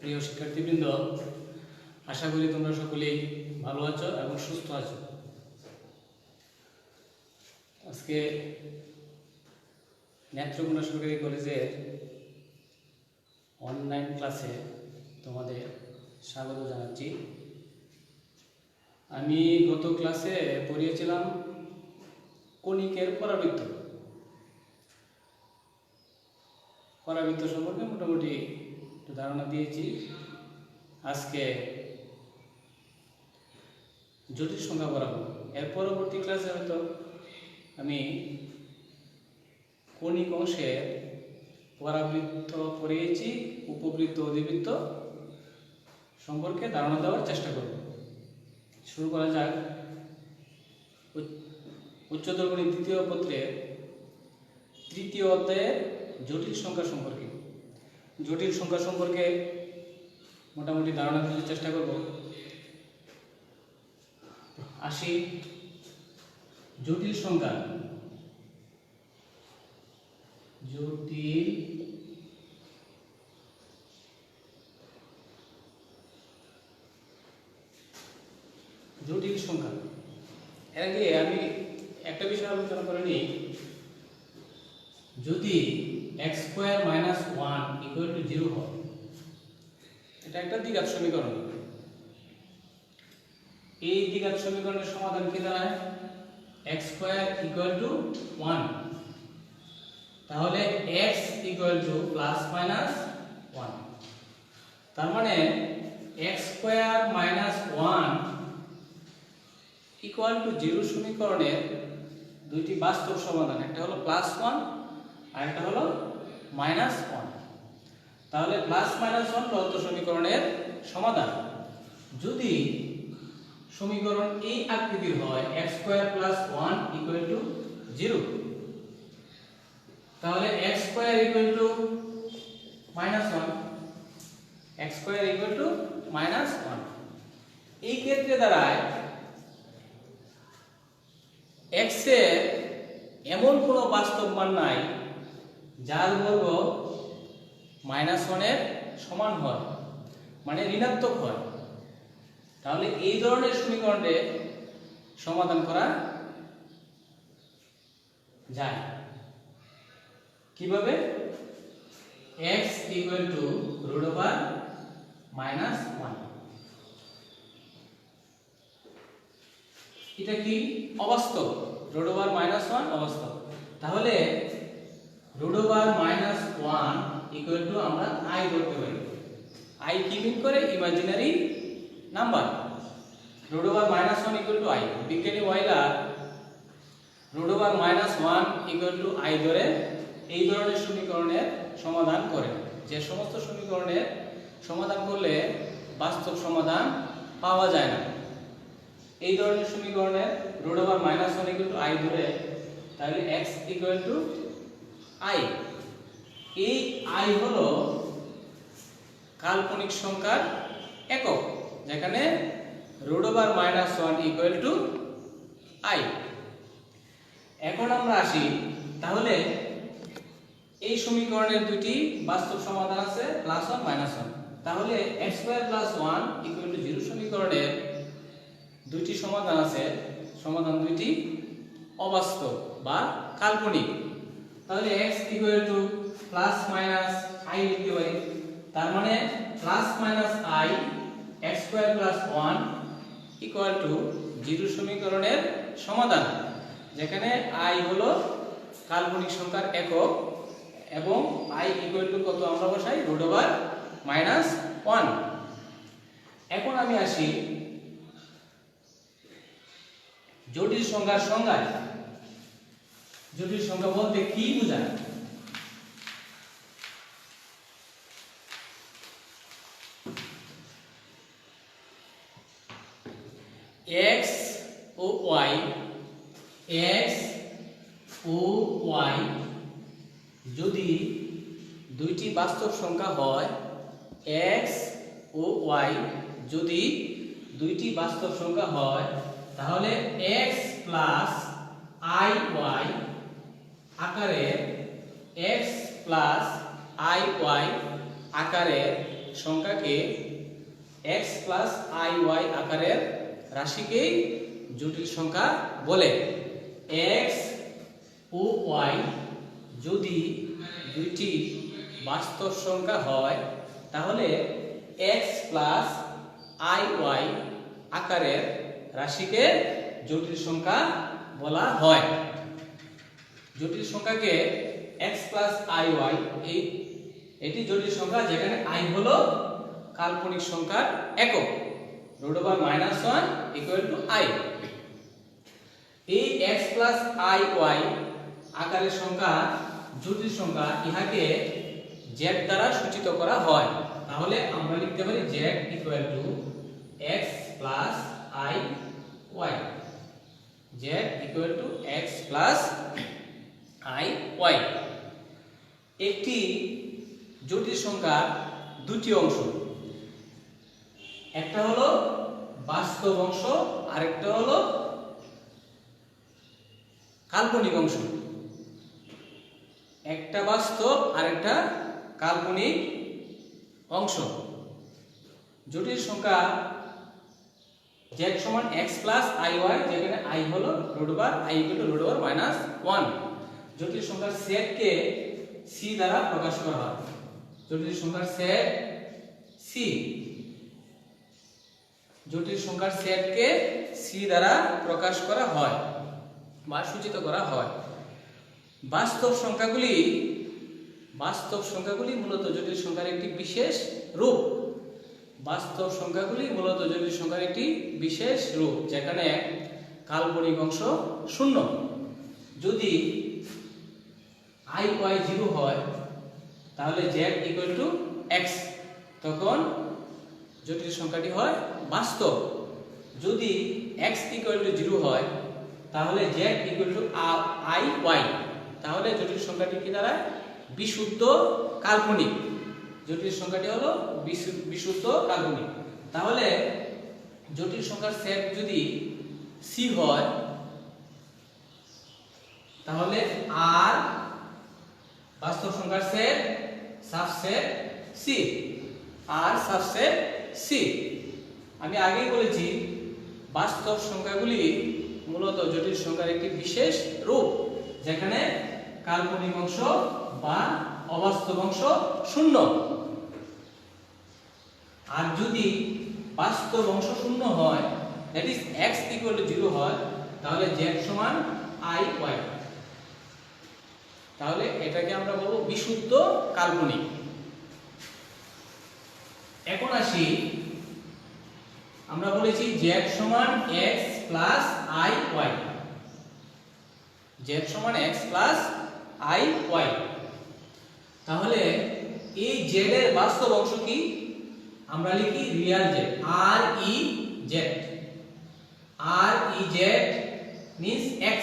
প্রিয় শিক্ষার্থীবৃন্দ, আশা করি তোমরা সকলেই ভালো আছো এবং সুস্থ আছো। আজকে নেত্রকোনা সরকারি কলেজের অনলাইন ক্লাসে তোমাদের স্বাগত জানাচ্ছি। আমি গত ক্লাসে পড়িয়েছিলাম কণিকের পরাবৃত্ত সম্পর্কে মোটামুটি একটু ধারণা দিয়েছি। আজকে জটিল সংখ্যা পড়াবো। এর পরবর্তী ক্লাসে হয়তো আমি কণিক অংশের পরাবৃত্ত পড়িয়েছি, উপবৃত্ত অধিবৃত্ত সম্পর্কে ধারণা দেওয়ার চেষ্টা করব। শুরু করা যাক। উচ্চতর গণিত দ্বিতীয় পত্রের তৃতীয় অধ্যায়ের জটিল সংখ্যা সম্পর্কে মোটামুটি ধারণা দিতে চেষ্টা করব। আসি জটিল সংখ্যা। জটিল সংখ্যা এর আগে আমি একটা বিষয় আলোচনা করে নিই। যদি x² - 1 = 0 হয়, এটা একটা দ্বিঘাত সমীকরণ। এই দ্বিঘাত সমীকরণের সমাধান কি দাঁড়ায়? x² = 1, তাহলে x ± 1। তার মানে x² - 1 = 0 সমীকরণের দুইটি বাস্তব সমাধান, একটা হলো +1 আর একটা হলো -1। তাহলে +-1 প্রদত্ত সমীকরণের সমাধান। যদি সমীকরণ এই আকৃতির হয়, x² + 1 = 0, তাহলে x² = -1, x² = -1। এই ক্ষেত্রে দাঁড়ায় x এর এমন কোনো বাস্তব মান নাই যার বর্গ -1 এর সমান হয়, মানে ঋণাত্মক হয়। তাহলে এই ধরনের সমীকরণের সমাধান করা যায় কিভাবে? x √ -1। এটা কি? অবাস্তব। √-1 অবাস্তব। তাহলে √-1 আমরা i ধরতে পারি। i কি মিন করে? Imaginary number. √-1 = i। বিজ্ঞানী ওয়াইলার √-1 = i ধরে এই ধরনের সমীকরণের সমাধান করেন। যে সমস্ত সমীকরণের সমাধান করলে বাস্তব সমাধান পাওয়া যায় না, এই ধরনের সমীকরণের √-1 = i ধরে, তাহলে x = i। এই i হলো কাল্পনিক সংখ্যার একক, যেখানে √-1 = i। এখন আমরা আসি, তাহলে এই সমীকরণের দুটি বাস্তব সমাধান আছে, +1 -1। তাহলে x² + 1 = 0 সমীকরণের দুইটি সমাধান আছে, সমাধান দুইটি অবাস্তব বা কাল্পনিক। তাহলে x = +-i লিখতে পারি। তার মানে +-i x² + 1 = 0 সমীকরণের সমাধান, যেখানে i হলো কাল্পনিক সংখ্যার একক এবং i = কত আমরা বসাই? √-1। এখন আমি আসি জটিল সংখ্যার সংজ্ঞায়। জটিল সংখ্যা বলতে কি বোঝায়? x ও y যদি দুইটি বাস্তব সংখ্যা হয়, x ও y যদি দুইটি বাস্তব সংখ্যা হয়, তাহলে x + iy আকারে x + iy আকারে সংখ্যাকে x প্লাস আই ওয়াই আকারের রাশিকেই জটিল সংখ্যা বলে। x ও y যদি দুইটি বাস্তব সংখ্যা হয় তাহলে x প্লাস আই ওয়াই আকারের রাশিকে জটিল সংখ্যা বলা হয়। জটিল সংখ্যাকে x প্লাস আই ওয়াই এটি জটিল সংখ্যা যেখানে i হলো কাল্পনিক সংখ্যার একক, √-1 = i। এই x প্লাস আই ওয়াই আকারের সংখ্যা জটিল সংখ্যা ইহাকে z দ্বারা সূচিত করা হয়। তাহলে আমরা লিখতে পারি z = x plus i y, z = x plus i y. একটি জটিল সংখ্যার দুটি অংশ, একটা হলো বাস্তব অংশ আরেকটা হলো কাল্পনিক অংশ। একটা বাস্তব আরেকটা কাল্পনিক অংশ। জটিল সংখ্যা z সমান x প্লাস আই ওয়াই যেখানে i হলো √i=√-1। জটিল সংখ্যার সেটকে c দ্বারা প্রকাশ করা হয়। জটিল সংখ্যার সেট c, জটিল সংখ্যার সেটকে c দ্বারা প্রকাশ করা হয় বা সূচিত করা হয়। বাস্তব সংখ্যাগুলি মূলত জটিল সংখ্যার একটি বিশেষ রূপ। বাস্তব সংখ্যাগুলি মূলত জটিল সংখ্যার একটি বিশেষ রূপ যেখানে কাল্পনিক অংশ শূন্য। যদি i y 0 হয় তাহলে z = x, তখন জটিল সংখ্যাটি হয় বাস্তব। যদি x = 0 হয় তাহলে z = i y, তাহলে জটিল সংখ্যাটি কি দাঁড়ায়? বিশুদ্ধ কাল্পনিক। জটিল সংখ্যাটি হলো বিশুদ্ধ কাল্পনিক। তাহলে জটিল সংখ্যার সেট যদি c হয় তাহলে r বাস্তব সংখ্যার set subset c, r subset c। আমি আগেই বলেছি বাস্তব সংখ্যাগুলি মূলত জটিল সংখ্যার একটি বিশেষ রূপ যেখানে কাল্পনিক অংশ বা অবাস্তব অংশ শূন্য। আর যদি বাস্তব অংশ শূন্য হয়, দ্যাট ইজ x = 0 হয়, তাহলে z সমান i y। তাহলে এটাকে আমরা বলবো বিশুদ্ধ কাল্পনিক। এখন আসি, আমরা বলেছি z সমান x plus i y, z সমান x প্লাস i y। তাহলে এই z এর বাস্তব অংশ কি? আমরা লিখি Real z, r e z, r e z means x,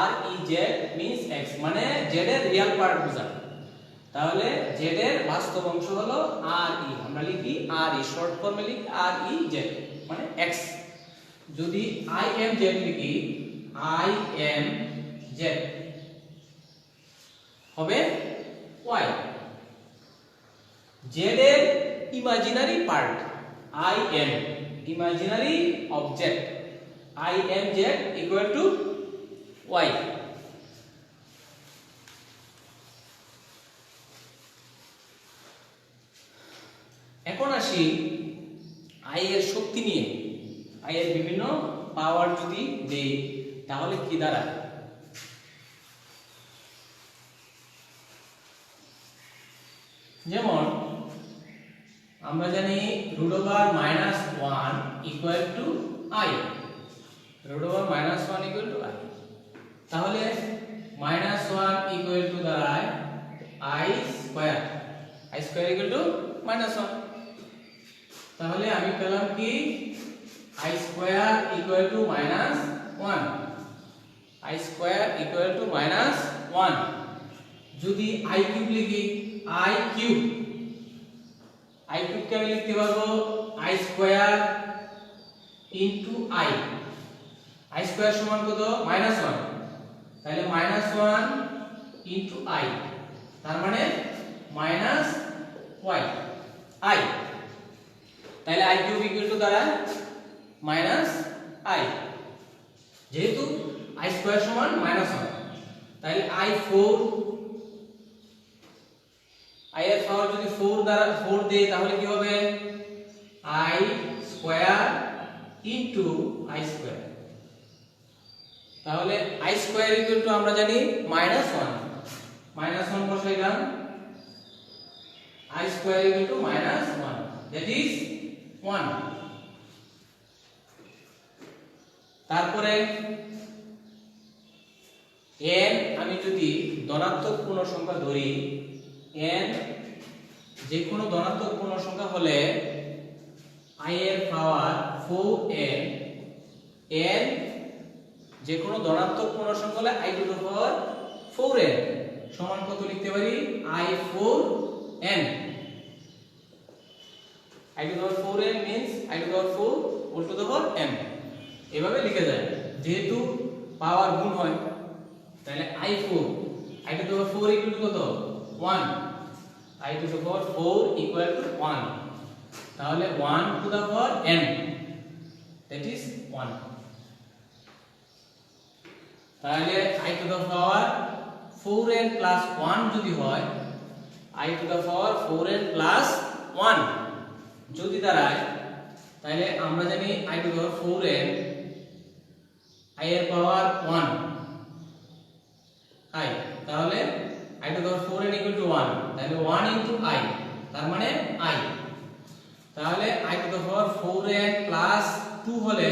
r e z means x মানে z এর রিয়াল পার্ট বোঝায়। তাহলে z এর বাস্তব অংশ হলো r e, আমরা লিখি r e, শর্ট ফর্মে লিখি r e z মানে x। যদি i m z লিখি i m z হবে y। z এর imaginary part i m, imaginary object i m z = y। এখন আসি i এর শক্তি নিয়ে। i এর বিভিন্ন পাওয়ার যদি দেই তাহলে কি দাঁড়ায়? যেমন আমরা জানি √-1 = i, √-1 = i। তাহলে -1 দাঁড়ায় i², i² = -1। তাহলে আমি পেলাম কি i² = -1, i² = -1। যদি i³ লিখি i³ কে আমি লিখতে পারবো i² * i, i² সমান কত? -1, তাহলে -1 * i, তার মানে -y। i, তাহলে i কিউব ইকুয়াল টু দাঁড়ায় মাইনাস i, যেহেতু i স্কয়ার সমান মাইনাস 1, তাহলে i4 i এর পাওয়ার যদি 4 দ্বারা 4 দেই তাহলে কি হবে i square into i square, তাহলে i স্কয়ার ইকুয়াল টু আমরা জানি -1 বসাইলাম, i square equal to -1 that is 1। তারপরে n আমি যদি ধনাত্মক পূর্ণ সংখ্যা ধরি, n যে কোনো ধনাত্মক পূর্ণ সংখ্যা হলে i এর পাওয়ার 4n, n যে কোনো ধনাত্মক পূর্ণ সংখ্যা হলে i to the power 4n সমান কত লিখতে পারি i4n, i to the power 4n means i to the পাওয়ার 4 whole to the power n, এভাবে লিখা যায়। যেহেতু পাওয়ার গুণ হয় তাহলে i4 i টু দ্য পাওয়ার 4 ইকুয়াল টু কত 1, i টু দ্য পাওয়ার 4 ইকুয়াল টু 1, তাহলে 1 to the power n that is 1, তাহলে i to the power 4n plus 1 যদি হয়, i to the power 4n plus 1 যদি দাঁড়ায়, তাহলে আমরা জানি i to the power 4n i এর পাওয়ার 1 i, তাহলে i to the power 4n equal to 1, তাহলে 1 ইনটু i তার মানে i, তাহলে i to the power 4n plus 2 হলে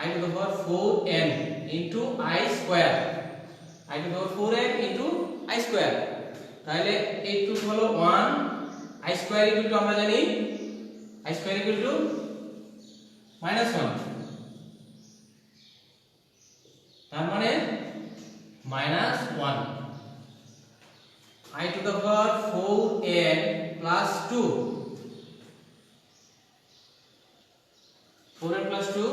i to the power 4n into i square, i to the power 4n into i square, তাহলে এই 2 হলো 1, i square equal two আমরা জানি i স্কয়ার ইকুয়াল টু -1, তার মানে -1, i to the power 4n plus 2, 4n plus 2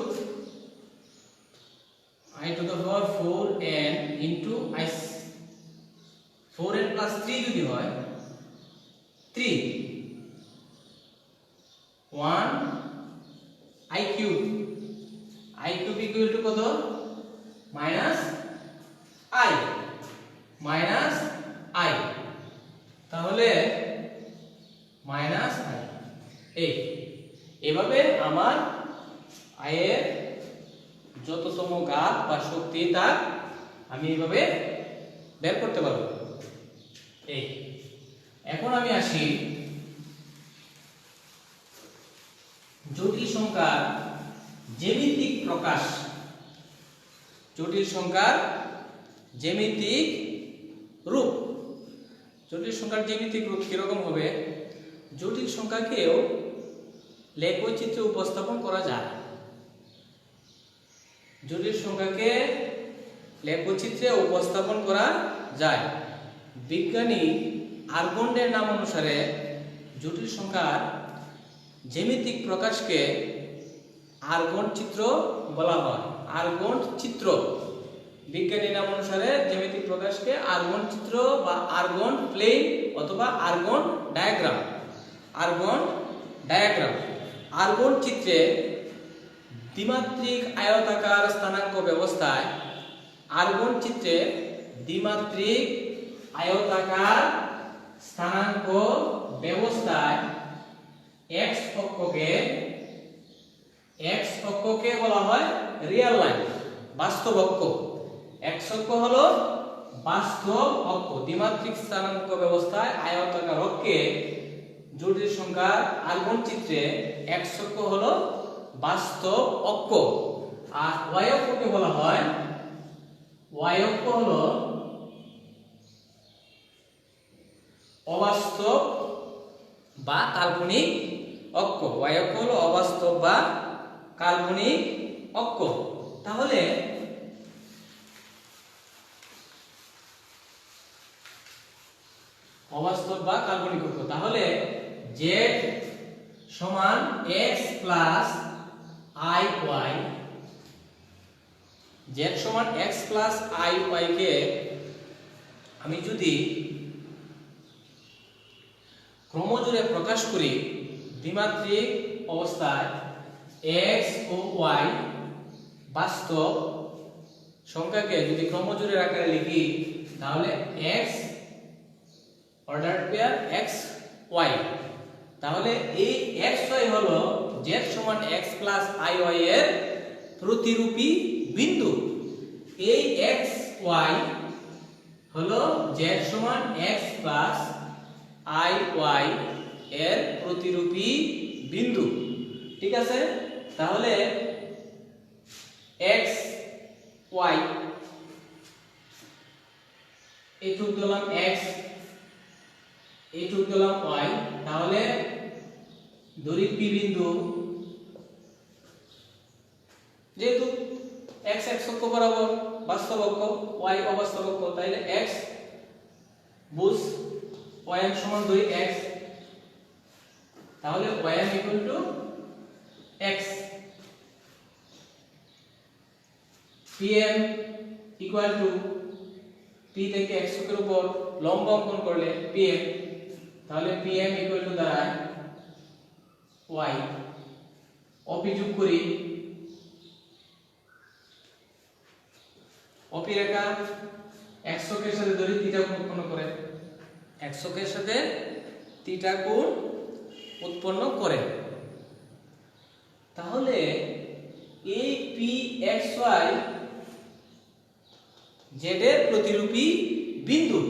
i to the power 4n into i, 4n plus 3 যদি হয় 3, 1 i cube, i cube equal to কত minus i, তাহলে minus i, এভাবে আমার i এর যততম ঘাত বা শক্তি তা আমি এইভাবে বের করতে পারবো। এখন আমি আসি জটিল সংখ্যার জ্যামিতিক প্রকাশ। জটিল সংখ্যার জ্যামিতিক রূপ, জটিল সংখ্যার জ্যামিতিক রূপ কিরকম হবে? জটিল সংখ্যাকেও লেখচিত্রে উপস্থাপন করা যায়। জটিল সংখ্যাকে লেখচিত্রে উপস্থাপন করা যায়। বিজ্ঞানী আর্গন্ডের নাম অনুসারে জটিল সংখ্যার জ্যামিতিক প্রকাশকে আর্গন্ড চিত্র বলা হয়। আর্গন্ড চিত্র, বিজ্ঞানী নাম অনুসারে জ্যামিতিক প্রকাশকে আর্গন্ড চিত্র বা আর্গন্ড প্লেন অথবা আর্গন্ড ডায়াগ্রাম। আর্গন্ড ডায়াগ্রাম, আর্গন্ড চিত্রে দ্বিমাত্রিক আয়তাকার স্থানাঙ্ক ব্যবস্থায়, আর্গন্ড চিত্রে দ্বিমাত্রিক আয়তাকার স্থানাঙ্ক ব্যবস্থায় x অক্ষকে বলা হয় রিয়েল লাইন, বাস্তব অক্ষ। x অক্ষ হলো বাস্তব অক্ষ। দ্বিমাত্রিক স্থানাঙ্ক ব্যবস্থায় আয়তাকার অক্ষে জটিল সংখ্যার আর্গন্ড চিত্রে x অক্ষ হলো বাস্তব অক্ষ, আর y অক্ষকে বলা হয়, y অক্ষ হলো অবাস্তব বা কাল্পনিক অক্ষ। y অক্ষ হলো অবাস্তব বা কাল্পনিক অক্ষ। তাহলে অবাস্তব বা কাল্পনিক অক্ষ, তাহলে z সমান x প্লাস iy, z সমান x প্লাস iy কে আমি যদি ক্রমজোড়ে প্রকাশ করি দ্বিমাত্রিক অবস্থায় x ও y বাস্তব সংখ্যাকে যদি ক্রমজোড়ের আকারে লিখি তাহলে x order pair x y, তাহলে এই x y হলো z সমান x প্লাস i y এর প্রতিরূপী বিন্দু। এই x y হলো z সমান x প্লাস i y এর প্রতিরূপী বিন্দু, ঠিক আছে। তাহলে x y এইটুক দিলাম x, এইটুক দিলাম y, তাহলে দড়ির বিন্দু যেহেতু x x অক্ষ বরাবর বাস্তব অক্ষ, y অবাস্তব অক্ষ, তাইলে x বুঝ y সমান 2x, তাহলে y equal to x। pm equal to p থেকে x অক্ষের উপর লম্ব অঙ্কন করলে pm, তাহলে pm ইকুয়াল টু দাঁড়ায় y। OP যোগ করি, OP রেখা x অক্ষের সাথে ধরি থিটা কোণ উৎপন্ন করে, x অক্ষের সাথে থিটা কোণ উৎপন্ন করে। তাহলে এই pxy z এর প্রতিরূপী বিন্দু।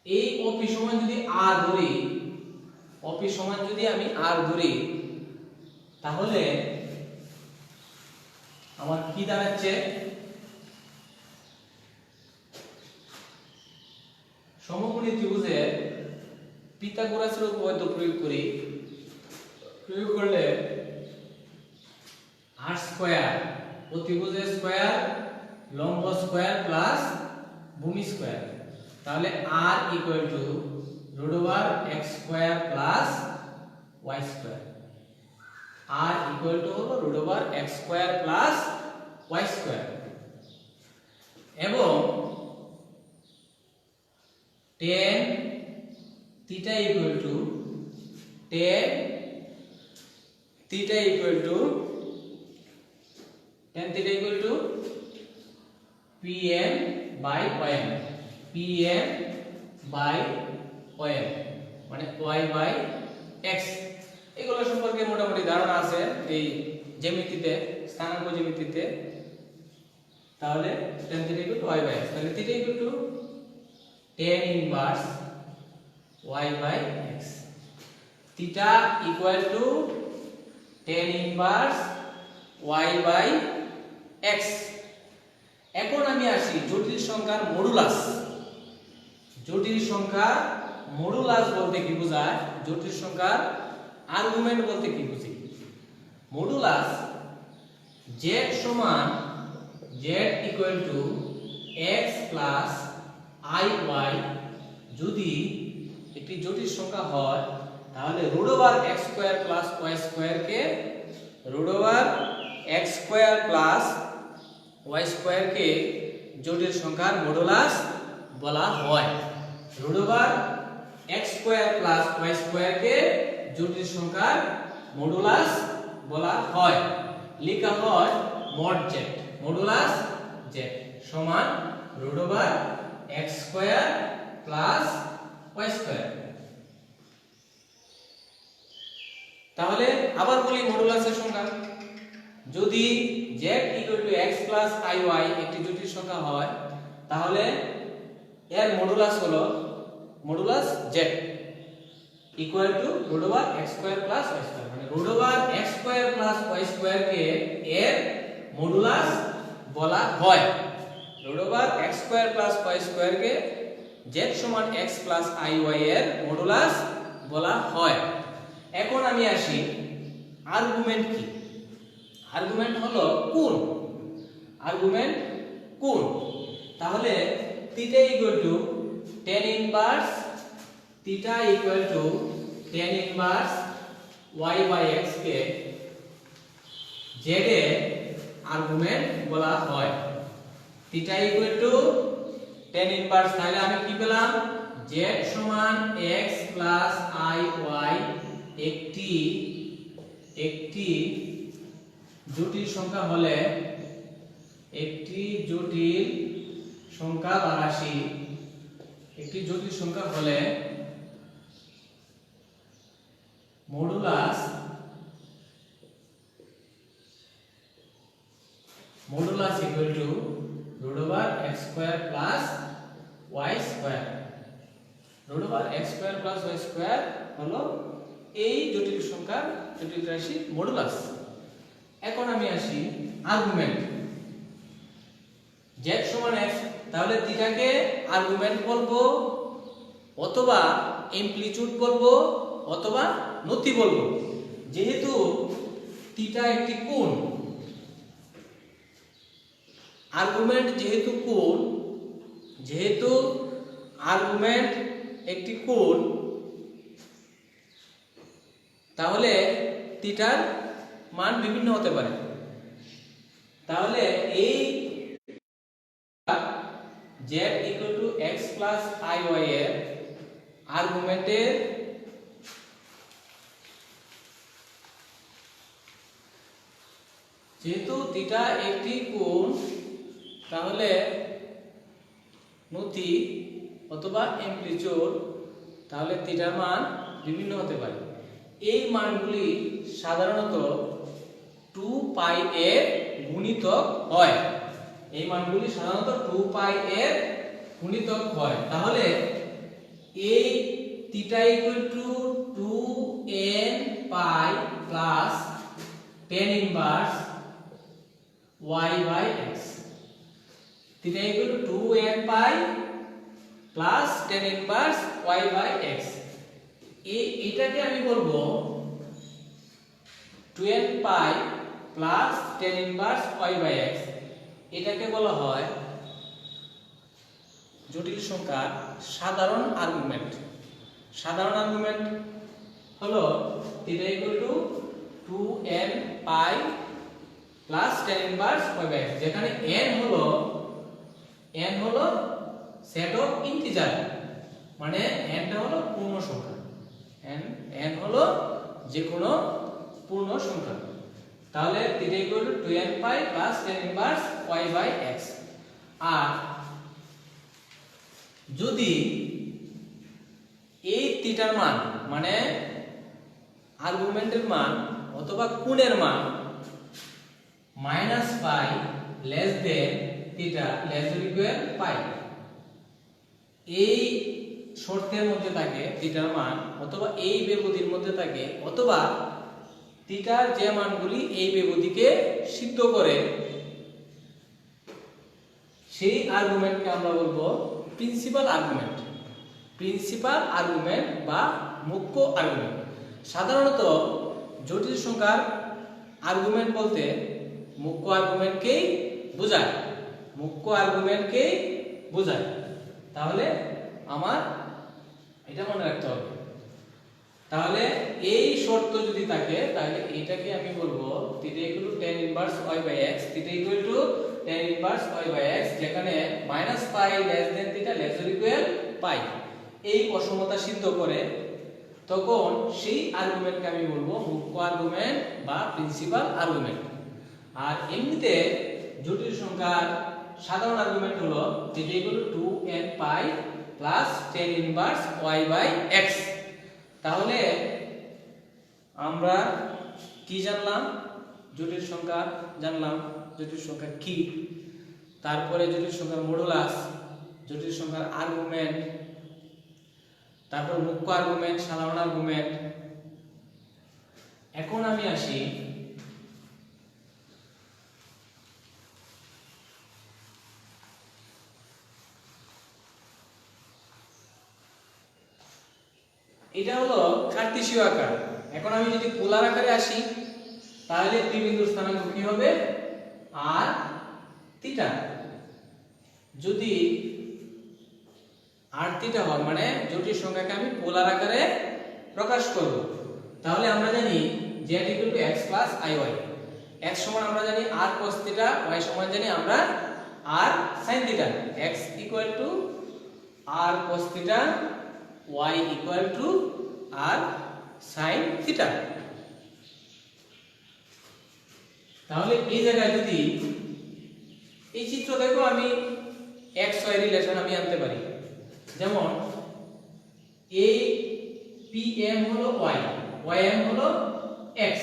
এই OP সমান যদি r ধরি, OP সমান যদি আমি r ধরি, তাহলে আমার কি দাঁড়াচ্ছে, সমকোণী ত্রিভুজের পিথাগোরাসের উপপাদ্য প্রয়োগ করি, প্রয়োগ করলে r স্কয়ার অতিভুজের স্কয়ার লম্ব স্কয়ার প্লাস ভূমি স্কয়ার, তাহলে r equal to root over x square plus y square, r equal to হলো root over x square plus y square, এবং tan theta equal to tan theta equal to tan theta equal to pm by ym, pm by ym মানে y by x। এগুলো সম্পর্কে মোটামুটি ধারণা আছে এই জ্যামিতিতে, স্থানাঙ্ক জ্যামিতিতে। তাহলে tan theta equal to y by x, তাহলে theta equal to tan inverse y by x, theta equal to tan inverse y by x। এখন আমি আসি জটিল সংখ্যার মডুলাস। জটিল সংখ্যার মডুলাস বলতে কি বোঝায়, জটিল সংখ্যার আর্গুমেন্ট বলতে কি বুঝি। মডুলাস z সমান z equal to x plus i y যদি একটি জটিল সংখ্যা হয়, তাহলে root over x square plus y square কে root over x square plus y square কে জটিল সংখ্যার মডুলাস বলা হয়। Root over x square plus y square কে জটিল সংখ্যার মডুলাস বলা হয়। লেখা হয় মড z, মডুলাস z সমান root over x square plus y square. তাহলে আবার বলি মডুলাসের সংখ্যা, যদি z equal to x plus iy একটি জটিল সংখ্যা হয়, তাহলে এর মডুলাস হলো modulus z equal to root over x square plus y square, মানে root over x square plus y square কে এর মডুলাস বলা হয়। Root over x square plus y square কে z সমান x প্লাস iy এর modulus বলা হয়। এখন আমি আসি আর্গুমেন্ট কি। আর্গুমেন্ট হলো কোণ, আর্গুমেন্ট কোণ। তাহলে theta equal to tan inverse, theta equal to tan inverse y by x কে z এর আর্গুমেন্ট বলা হয়। Theta equal to tan inverse, তাহলে আমি কি পেলাম, z z সমান x প্লাস i y একটি জটিল সংখ্যা হলে modulus equal to root over x square plus y square. root over x square plus y square হলো এই জটিল সংখ্যার জটিল রাশি মডুলাস। এখন আমি আসি আর্গুমেন্ট z সমান x, তাহলে থিটাকে আর্গুমেন্ট বলবো অথবা অ্যামপ্লিটিউড বলবো অথবা নতি বলবো। যেহেতু থিটা একটি কোণ, আর্গুমেন্ট যেহেতু আর্গুমেন্ট একটি কোণ, তাহলে থিটার মান বিভিন্ন হতে পারে। তাহলে এই z equal to x plus iy এর আর্গুমেন্টের যেহেতু থিটা একটি কোণ, তাহলে নতি অথবা অ্যামপ্লিটিউড, তাহলে থিটার মান বিভিন্ন হতে পারে। এই মানগুলি সাধারণত 2π এর গুণিতক হয়। তাহলে এই theta equal to 2n pi plus tan inverse y by x। Theta equal to 2n pi plus tan inverse y by x। এটাকে আমি বলবো 2n pi plus tan inverse y by x। এটাকে বলা হয় জটিল সংখ্যার সাধারণ আর্গুমেন্ট। সাধারণ আর্গুমেন্ট হলো theta equal to 2n pi plus tan inverse y by x, যেখানে n হলো সেট অফ ইন্টিজার, মানে n টা হলো পূর্ণ সংখ্যা। n হলো যে কোনো পূর্ণ সংখ্যা। তাহলে theta equal to 2n pi plus tan inverse y by x। আর যদি এই থিটার মান, মানে আর্গুমেন্টের মান অথবা কোণের মান -π less than theta less or equal pi, এই শর্তের মধ্যে থাকে থিটার মান, অথবা এই ব্যবধির মধ্যে থাকে, অথবা থিটার যে মানগুলি এই ব্যবধিকে সিদ্ধ করে, সেই আর্গুমেন্টকে আমরা বলবো প্রিন্সিপাল আর্গুমেন্ট বা মুখ্য আর্গুমেন্ট। সাধারণত জটিল সংখ্যার আর্গুমেন্ট বলতে মুখ্য আর্গুমেন্টকেই বোঝায়। তাহলে আমার এটা মনে রাখতে হবে। তাহলে এই শর্ত যদি থাকে, তাহলে এটাকে আমি বলবো theta equal to tan inverse y by x। Theta equal to tan inverse y by x, যেখানে -π less than theta less or equal pi এই অসমতা সিদ্ধ করে, তখন সেই আর্গুমেন্টকে আমি বলবো মুখ্য আর্গুমেন্ট বা প্রিন্সিপাল আর্গুমেন্ট। আর এমনিতে জটিল সংখ্যার সাধারণ আর্গুমেন্ট হলো theta equal to 2n pi plus tan inverse y by x। তাহলে আমরা কি জানলাম? জটিল সংখ্যা জানলাম, জটিল সংখ্যা কি, তারপরে জটিল সংখ্যার মডুলাস, জটিল সংখ্যার আর্গুমেন্ট, তারপর মুখ্য আর্গুমেন্ট, সাধারণ আর্গুমেন্ট। এখন আমি আসি এটা হলো কার্তেশীয় আকার। এখন আমি যদি পোলার আকারে আসি, তাহলে দুই বিন্দুর স্থানাঙ্ক কি হবে? আর থিটা। যদি আর থিটা হয়, মানে জটিল সংখ্যাকে আমি পোলার আকারে প্রকাশ করব, তাহলে আমরা জানি z = x + iy। x সমান আমরা জানি r cos θ, y সমান জানি আমরা r sin θ। x = r cos theta y equal to r sin theta। তাহলে এই জায়গায় যদি এই চিত্র দেখো আমি x y রিলেশন আমি আনতে পারি, যেমন এই pm হলো y, ym হলো x।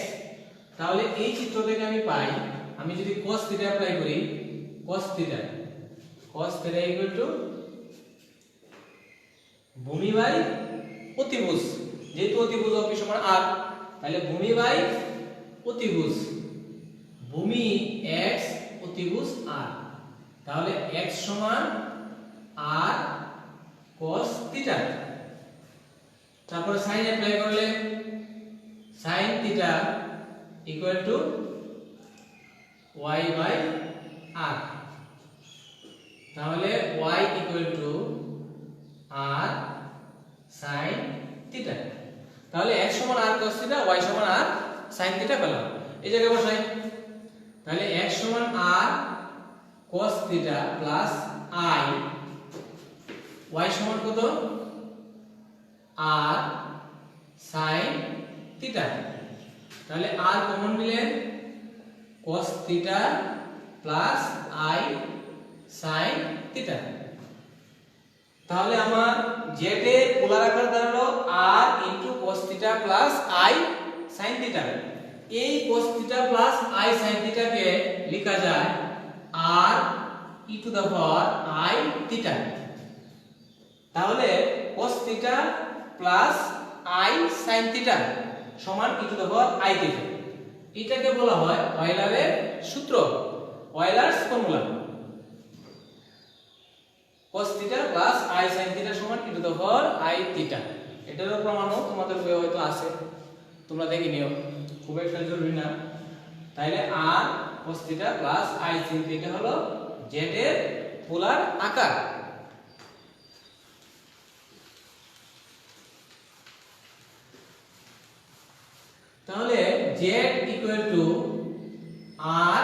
তাহলে এই চিত্র থেকে আমি পাই, আমি যদি cos theta অ্যাপ্লাই করি, cos theta equal to ভূমি বাই অতিভুজ, যেহেতু অতিভুজ অপি সমান r, তাহলে ভূমি বাই অতিভুজ, ভূমি x অতিভুজ r, তাহলে x সমান r cos theta। তারপর sin অ্যাপ্লাই করলে sin theta equal to y by r, তাহলে y equal to r sin theta। তাহলে x সমান r cos theta, y সমান r sin theta পেলাম। এই জায়গায় বসাই, তাহলে x সমান r cos theta plus i, y সমান কত r sin theta। তাহলে r কমন নিলে cos theta plus i sin theta। তাহলে আমার z এর পোলার আকার দাঁড়ালো r into cos theta plus i sin theta। এই cos theta plus i sin theta কে লেখা যায় r e to the power i theta। তাহলে cos theta plus i sin theta সমান e to the power i theta। এটাকে বলা হয় অয়লারের সূত্র, অয়লারস formula. cos theta plus i sin theta সমান e to the power i theta। এটারও প্রমাণও তোমাদের বইয়ে হয়তো আছে, তোমরা দেখে নিও, খুব একটা জরুরি না। তাহলে r cos theta plus i sin theta হলো z এর পোলার আকার। তাহলে z equal to r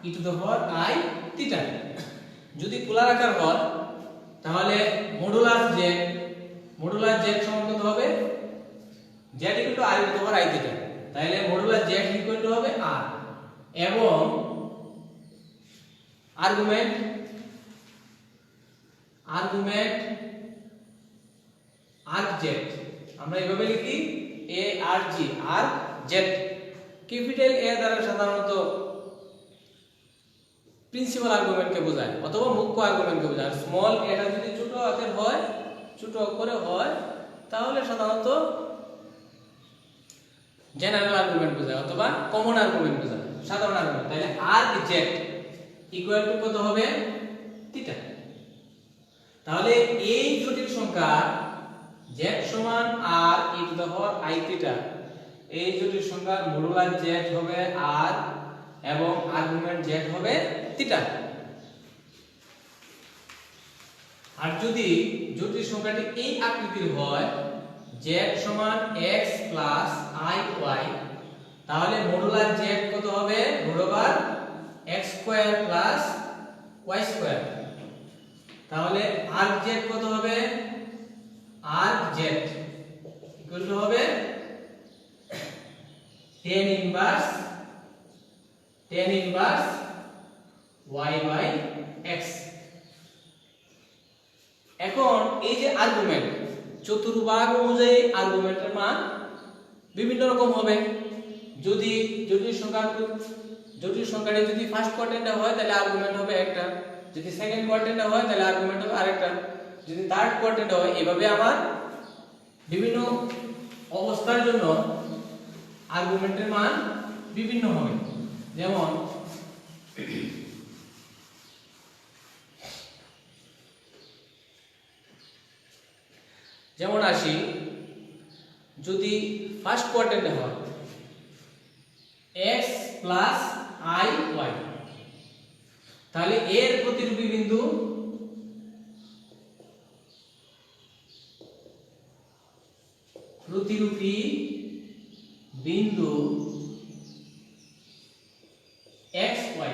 e to the power i theta। যদি পোলার আকার হয় তাহলে মডুলাস z সমান কত হবে, z equal to r e to the power i theta। তাহলে মডুলাস z equal to হবে r, এবং আর্গুমেন্ট arg আমরা এইভাবে লিখি a r g arg। Capital a দ্বারা সাধারণত প্রিন্সিপাল আর্গুমেন্টকে বোঝায় অথবা মুখ্য আর্গুমেন্টকে বোঝায়। স্মল এটা যদি ছোট হাতের হয়, ছোট অক্ষরে হয়, তাহলে সাধারণত জেনারেল আর্গুমেন্ট বোঝায় অথবা কমন আর্গুমেন্ট বোঝায়, সাধারণ আর্গুমেন্ট। তাহলে arg ইকুয়াল টু কত হবে থিটা। তাহলে এই জটিল সংখ্যা z সমান r e to the power i theta, এই জটিল সংখ্যার মডুলাস z হবে r এবং আর্গুমেন্ট z হবে থিটা। আর যদি জটিল সংখ্যাটি এই আকৃতির হয় z সমান x প্লাস i y, তাহলে মডুলাস z কত হবে √r x square plus y square. তাহলে arg কত হবে, arg ইকুয়াল টু হবে tan inverse y by x। এখন এই যে আর্গুমেন্ট, চতুর্ভাগ অনুযায়ী আর্গুমেন্টের মান বিভিন্ন রকম হবে। যদি জটিল সংখ্যাটি যদি ফার্স্ট কোয়াড্রেন্টে হয় তাহলে আর্গুমেন্ট হবে একটা, যদি সেকেন্ড কোয়াড্রেন্টে হয় তাহলে আর্গুমেন্ট হবে আরেকটা, যদি থার্ড কোয়াড্রেন্টে হয়। এভাবে আমার বিভিন্ন অবস্থার জন্য আর্গুমেন্টের মান বিভিন্ন হবে। যেমন আসি, যদি ফার্স্ট কোয়াড্রেন্টে হয় x প্লাস i y, তাহলে এর প্রতিরূপী বিন্দু x y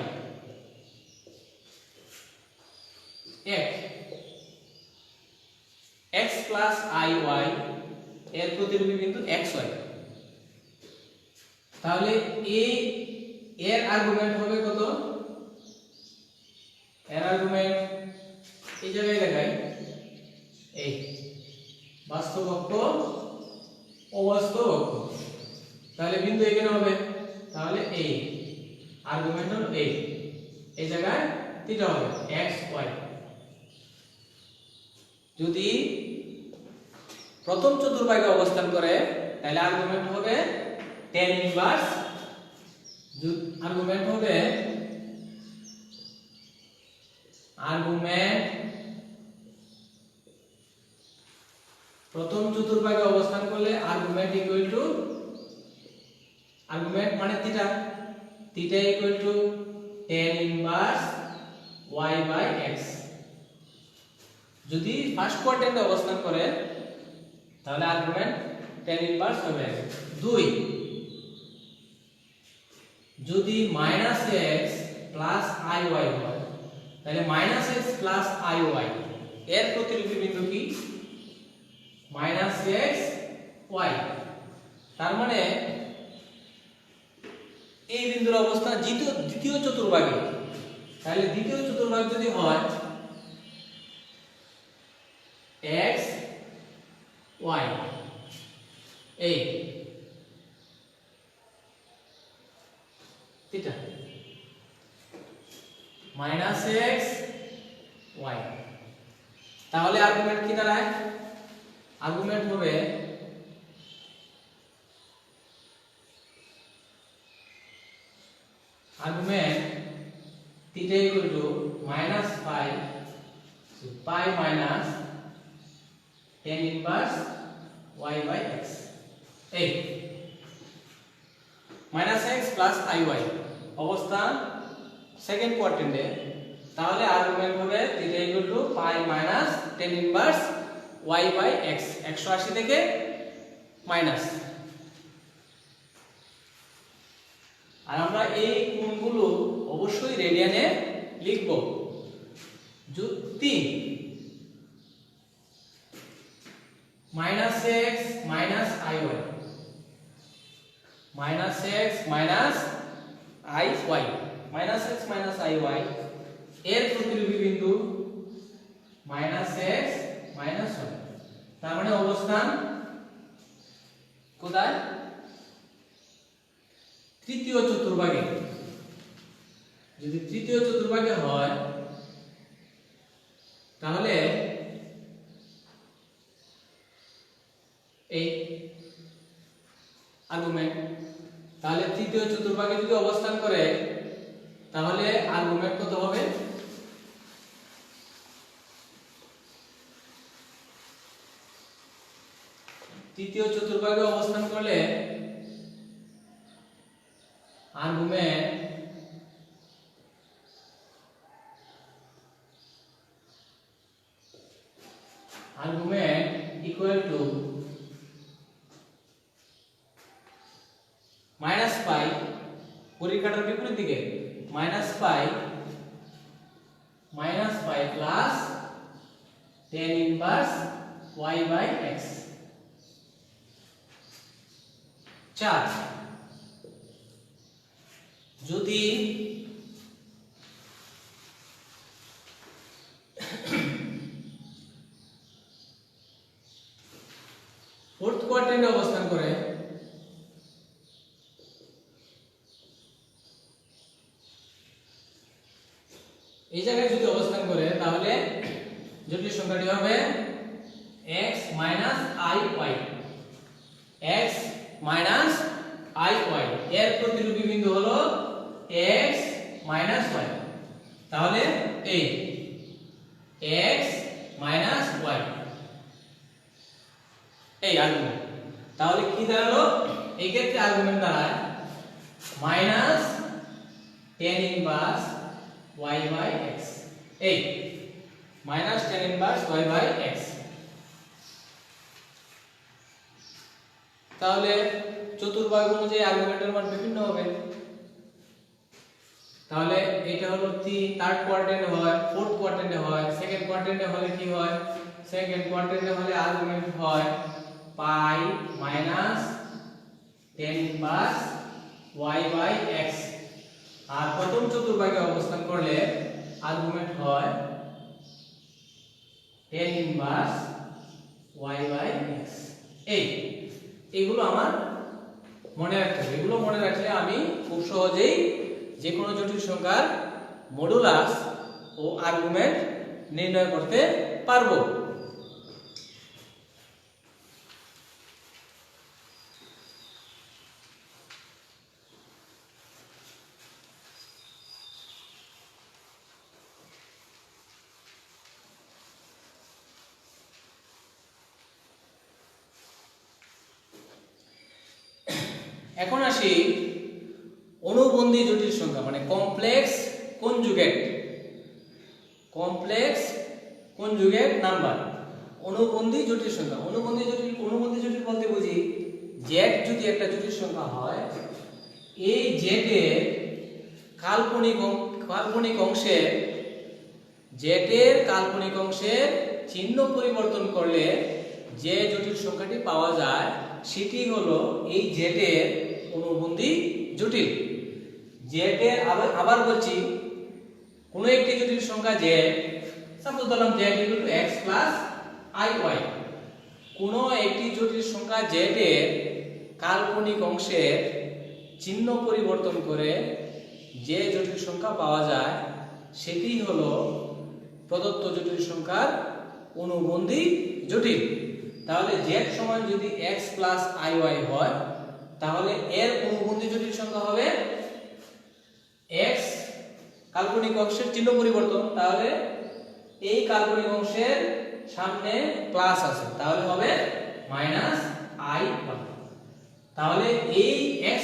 এক। x প্লাস আই ওয়াই এর প্রতিরূপী বিন্দু xy। তাহলে এর আর্গুমেন্ট হবে কত? এর আর্গুমেন্ট এই জায়গায় দেখাই, এই বাস্তব অক্ষ অবাস্তব অক্ষ। তাহলে বিন্দু এখানে হবে, তাহলে এই আর্গুমেন্ট হলো এই জায়গায় থিটা হবে x y। যদি প্রথম চতুর্ভাগে অবস্থান করে তাহলে আর্গুমেন্ট হবে tan ইনভার্স, আর্গুমেন্ট হবে প্রথম চতুর্ভাগে অবস্থান করলে আর্গুমেন্ট ইকুয়াল টু, আর্গুমেন্ট মানে theta, theta equal to tan inverse y by x। যদি ফার্স্ট কোয়াড্রেন্টে অবস্থান করে তাহলে আর্গুমেন্ট tan ইনভার্স হবে 2। যদি -x প্লাস iy হয় তাহলে -x প্লাস iy এর প্রতিরূপী বিন্দু কি? -x y। তার মানে এই বিন্দুর অবস্থান দ্বিতীয় চতুর্ভাগে, তাহলে দ্বিতীয় চতুর্ভাগ যদি হয় x y এই থিটা -x y, তাহলে আর্গুমেন্ট কি দাঁড়ায়? আর্গুমেন্ট হবে argument theta equal to -pi pi minus tan inverse y by x। এই -x প্লাস iy অবস্থান সেকেন্ড কোয়াড্রেন্টে, তাহলে আর্গুমেন্ট হবে theta equal to pi minus tan inverse y by x, 180 থেকে মাইনাস। আর আমরা এই কোণগুলো অবশ্যই রেডিয়ানে লিখব। যুক্তি -x minus iy, -x minus iy, -x minus iy এর প্রতিরূপী বিন্দু -x মাইনাস y। তার মানে অবস্থান কোথায়? তৃতীয় চতুর্ভাগে। যদি তৃতীয় চতুর্ভাগে হয় তাহলে এই আর্গুমেন্ট, তাহলে তৃতীয় চতুর্ভাগে যদি অবস্থান করে তাহলে আর্গুমেন্ট কত হবে? তৃতীয় চতুর্ভাগে অবস্থান করলে আর্গুমেন্ট ইকুয়াল টু -pi, ঘড়ির কাঁটার বিপরীত দিকে -pi plus tan inverse y by x। 4 যদি ফোর্থ কোয়াড্রেন্টে অবস্থান করে এই জায়গায় যদি অবস্থান করে তাহলে জটিল সংখ্যাটি হবে x minus iy, x minus iy এর প্রতিরূপী বিন্দু হলো x মাইনাস y। তাহলে এই x মাইনাস y এই আর্গুমেন্ট, তাহলে কি দাঁড়ালো? এই ক্ষেত্রে আর্গুমেন্ট দাঁড়ায় minus tan inverse y by x, এই minus tan inverse y by x। তাহলে চতুর্ভাগ অনুযায়ী আর্গুমেন্টের মান বিভিন্ন হবে। তাহলে এটা হলো থার্ড কোয়াড্রেন্টে হয়, ফোর্থ কোয়াড্রেন্টে হয়, সেকেন্ড কোয়াড্রেন্টে হলে কি হয়? সেকেন্ড কোয়াড্রেন্টে হলে আর্গুমেন্ট হয় pi minus 10 inverse y by x, আর প্রথম চতুর্ভাগে অবস্থান করলে আর্গুমেন্ট হয় 10 ইনভার্স y বাই x। এইগুলো আমার মনে রাখতে হবে। এগুলো মনে রাখলে আমি খুব সহজেই যে কোনো জটিল সংখ্যার মডুলাস ও আর্গুমেন্ট নির্ণয় করতে পারবো। এখন আসি অনুবন্ধী জটিল সংখ্যা মানে কমপ্লেক্স কনজুগেট নাম্বার। অনুবন্ধী জটিল সংখ্যা, অনুবন্ধী জটিল বলতে বুঝি z যদি একটা জটিল সংখ্যা হয়, এই z এর কাল্পনিক অংশের চিহ্ন পরিবর্তন করলে যে জটিল সংখ্যাটি পাওয়া যায় সেটি হলো এই z এর অনুবন্ধী জটিল। z এর আবার বলছি, কোন একটি জটিল সংখ্যা z, সাপোজ ধরলাম z x iy, কোন একটি জটিল সংখ্যা z এর কাল্পনিক অংশের চিহ্ন পরিবর্তন করে যে জটিল সংখ্যা পাওয়া যায় সেটি হলো প্রদত্ত জটিল সংখ্যার অনুবন্ধী জটিল। তাহলে z সমান যদি x iy হয়, তাহলে এর অনুবন্ধী জটিল সংখ্যা হবে x কাল্পনিক অংশের চিহ্ন পরিবর্তন, তাহলে এই কাল্পনিক অংশের সামনে প্লাস আছে, তাহলে হবে -i। তাহলে এই x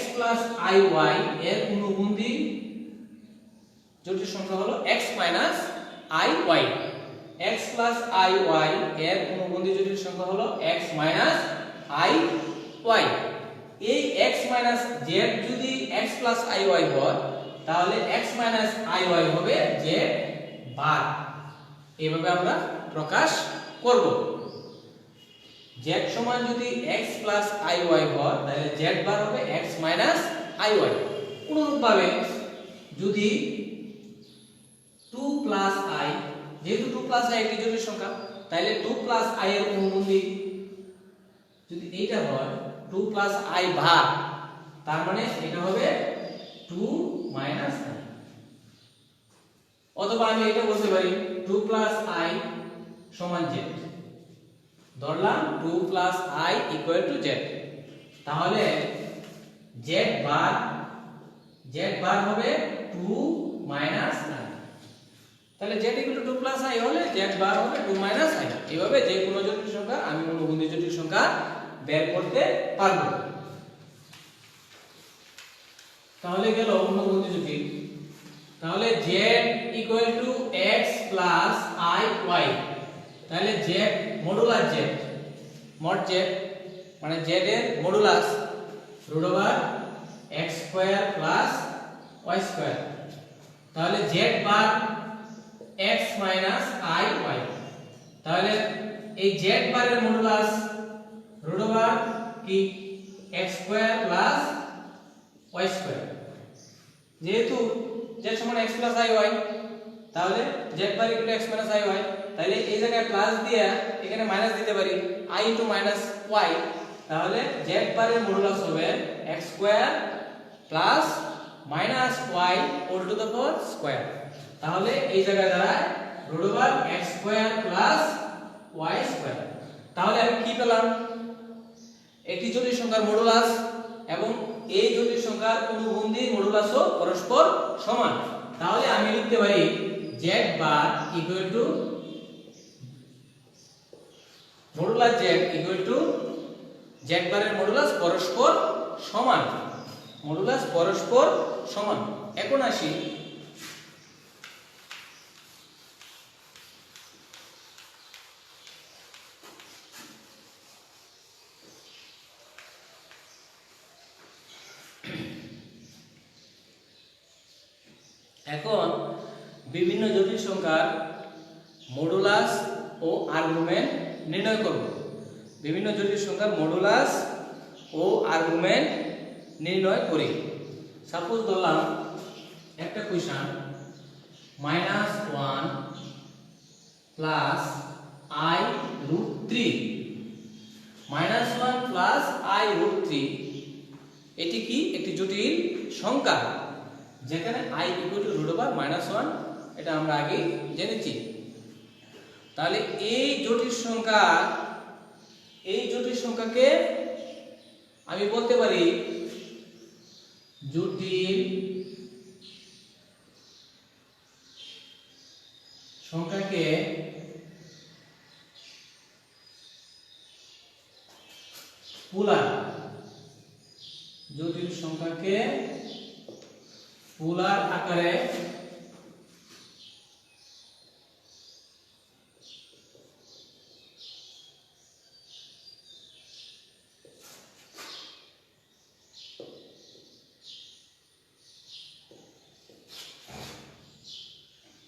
iy এর অনুবন্ধী জটিল সংখ্যা হলো x iy। x iy এর অনুবন্ধী জটিল সংখ্যা হলো x iy। এই x z যদি x iy হয়, তাহলে x iy হবে z বার। এইভাবে আমরা প্রকাশ করব। z সমান যদি x iy হয়, তাহলে z বার হবে x iy। অনুরূপভাবে যদি 2 i, যেহেতু 2 i একটি জটিল সংখ্যা, তাহলে 2 i এর অনুবন্ধী যদি এইটা হয় 2 i ভাগ, তার মানে এটা হবে 2 i। অথবা আমি এটা বলতে পারি 2 i সমান z, ধরলাম 2 i ইকুয়াল টু z, তাহলে z বার হবে 2 i। তাহলে z ইকুয়াল টু 2 i হলে z বার হবে 2 i। এইভাবে যে কোনো জটিল সংখ্যা আমি অনুবন্ধী জটিল সংখ্যা বের করতে পারবো। তাহলে গেল অনুবন্ধী জটিল। তাহলে z equal to x iy, তাহলে z modulus z, mod z মানে z এর modulus √x square y square, তাহলে z বার x iy। তাহলে এই z বারের মডুলাস √ কি x স্কয়ার y স্কয়ার, যেহেতু z সমান x iy, তাহলে z বার ইকুয়াল x iy, তাহলে এই জায়গায় প্লাস দিয়ে এখানে মাইনাস দিতে পারি i * y, তাহলে z বারের মডুলাস হবে x square y whole to the power square. তাহলে এই জায়গায় দাঁড়ায় √x স্কয়ার y স্কয়ার। তাহলে আমি কি পেলাম? একটি জটিল সংখ্যার মডুলাস এবং এই জটিল সংখ্যার অনুবন্ধী মডুলাসও পরস্পর সমান। তাহলে আমি লিখতে পারি z bar equal to modulus z equal two z বারের মডুলাস পরস্পর সমান, মডুলাস পরস্পর সমান। এখন আসি এখন বিভিন্ন জটিল সংখ্যার মডুলাস ও আর্গুমেন্ট নির্ণয় করব। বিভিন্ন জটিল সংখ্যার মডুলাস ও আর্গুমেন্ট নির্ণয় করি। সাপোজ ধরলাম একটা question -1 plus I root 3, -1 plus I root 3 এটি কি একটি জটিল সংখ্যা যেখানে I equal to root over -1, এটা আমরা আগে জেনেছি। তাহলে এই জটিল সংখ্যাকে আমি বলতে পারি জটিল সংখ্যাকে পোলার, জটিল সংখ্যাকে পোলার আকারে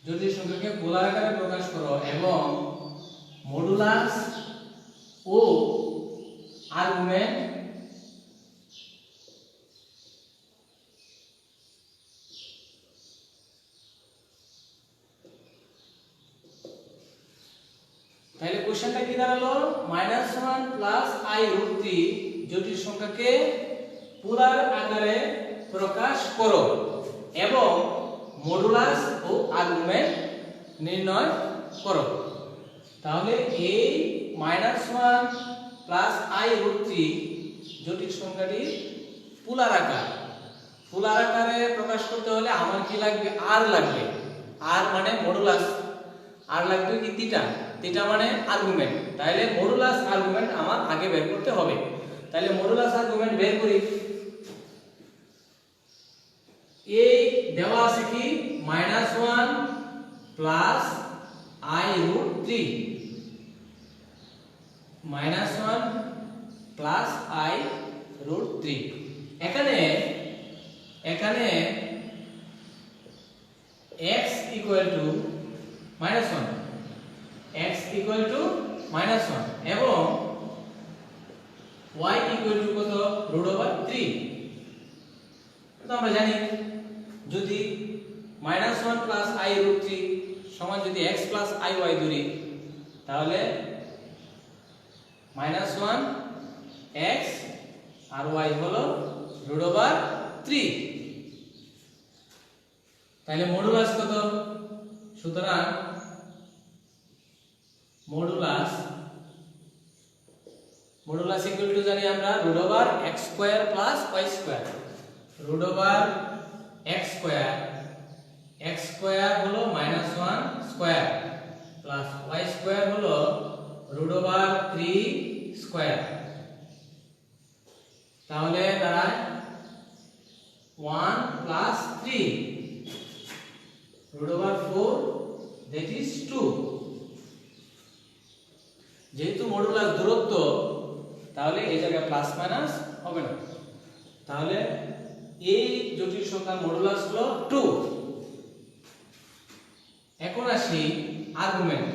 জটিল সংখ্যাকে পোলার আকারে প্রকাশ করো এবং মডুলাস ও আর্গুমেন্ট তাহলে কোশ্চেনটা কি দাঁড়ালো, -1 প্লাস I রুট 3 জটিল সংখ্যাকে পোলার আকারে প্রকাশ করো এবং মডুলাস ও আর্গুমেন্ট নির্ণয় করো। তাহলে এই -1 প্লাস I রুট 3 জটিল সংখ্যাটি পোলার আকারে প্রকাশ করতে হলে আমার কি লাগবে, r লাগবে। r মানে মডুলাস, আর লাগবে কি থিটা মানে আর্গুমেন্ট। তাহলে মডুলাস আর্গুমেন্ট আমার আগে বের করতে হবে। তাহলে মডুলাস আর্গুমেন্ট বের করি। এই দেওয়া আছে কি -1 plus I root 3, -1 plus I root 3। এখানে x equal to -1, x equal to -1 এবং y ইকুয়াল টু কত, রুট ওভার 3। তো আমরা জানি যদি -1 প্লাস I রুট 3 সমান যদি x প্লাস IY ধরি তাহলে -1 x আর y হলো রুট ওভার 3। তাহলে মডুলাস কত, সুতরাং মডুলাস ইকুয়াল টু জানি আমরা root over x square plus y square, root over x square হলো -1 স্কয়ার প্লাস y স্কয়ার হলো রুট ওভার 3 স্কয়ার। তাহলে দাঁড়ায় 1 plus 3 root over 4 that is 2। যেহেতু মডুলাস দূরত্ব তাহলে এই জায়গায় প্লাস মাইনাস হবে না। তাহলে এই জটিল সংখ্যার মডুলাস হলো 2। এখন আসি argument.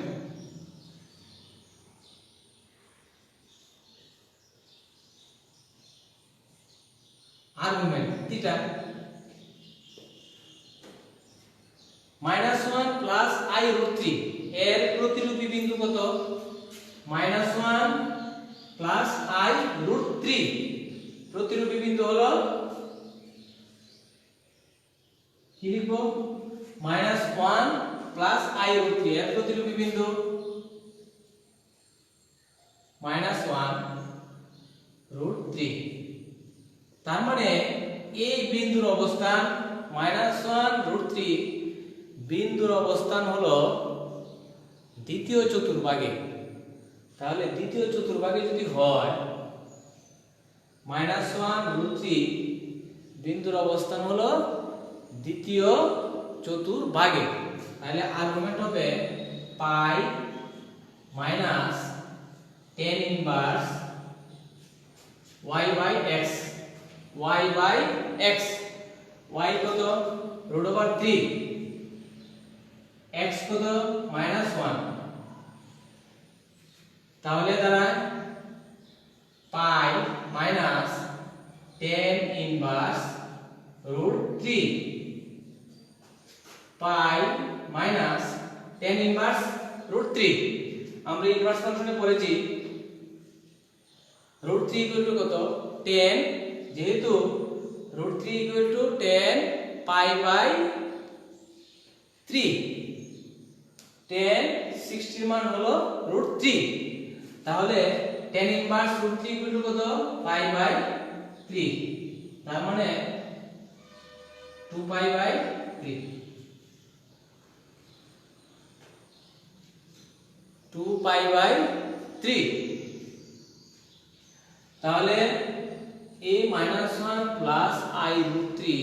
Theta -1 plus I root 3 এর প্রতিরূপী বিন্দু কত, -1 প্লাস I রুট 3 প্রতিরূপী বিন্দু হলো কি লিখবো, -1 প্লাস I রুট 3 এর প্রতিরূপী বিন্দু -1 রুট 3। তার মানে এই বিন্দুর অবস্থান -1 রুট 3 বিন্দুর অবস্থান হলো দ্বিতীয় চতুর্ভাগে। তাহলে দ্বিতীয় চতুর্ভাগে যদি হয় -1 রুট 3 বিন্দুর অবস্থান হলো দ্বিতীয় চতুর্ভাগে। তাহলে আর্গুমেন্ট হবে pi minus tan inverse y by x, y by x, y কত রুট ওভার 3, x কত -1 তাহলে দাঁড়ায় pi minus tan inverse root 3 pi minus tan inverse root 3। আমরা ইনভার্স ফাংশনে পড়েছি রুট 3 ইকুয়াল টু কত 10, যেহেতু root 3 equal to 10 pi by 3, 10 60 মান হলো রুট 3। তাহলে 10 ইনভার্স রুট 3 ইকুয়াল টু কত পাই বাই 3, তার মানে 2 পাই বাই 3, 2 পাই বাই 3। তাহলে a minus 1 plus i root 3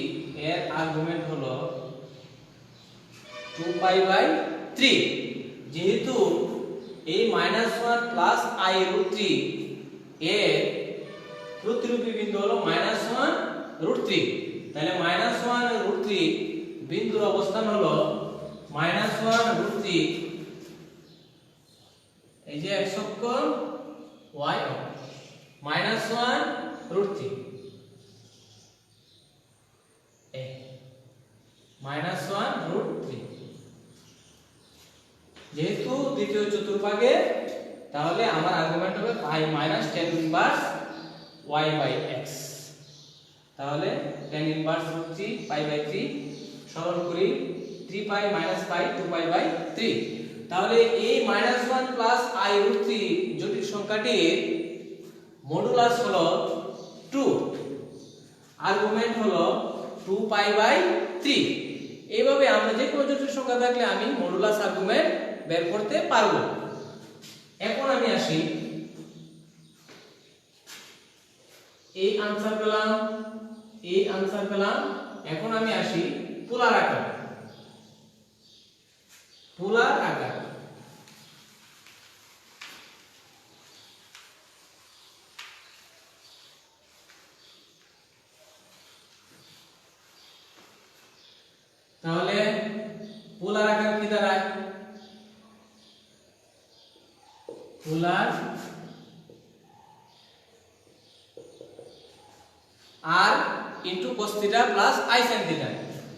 এর আর্গুমেন্ট হলো 2 পাই বাই 3। যেহেতু a minus 1 plus i root 3 এর প্রতিরূপী বিন্দু হলো মাইনাস 1 রুট 3, তাহলে মাইনাস 1 রুট 3 বিন্দুর অবস্থান হলো মাইনাস 1 রুট 3, এই যে x অক্ষ y অক্ষ মাইনাস 1 রুট 3 মাইনাস 1 রুট 3। যেহেতু দ্বিতীয় চতুর্ভাগে, তাহলে আমার আর্গুমেন্ট হবে pi minus tan inverse y by x। তাহলে tan inverse root 3 pi by 3 সরল করি 3 pi minus pi 2 pi by 3। তাহলে a minus 1 plus i root 3 জটিল সংখ্যাটির মডুলাস হলো 2, আর্গুমেন্ট হলো 2 পাই বাই 3। এইভাবে আমরা যে কোনো জটিল সংখ্যা থাকলে আমি মডুলাস আর্গুমেন্ট বের করতে পারবো। এখন আমি আসি এই আনসার পেলাম, এখন আমি আসি পোলার আকার। তাহলে পোলার আকার কি দাঁড়ায়? Polar r into cos theta plus i sin theta.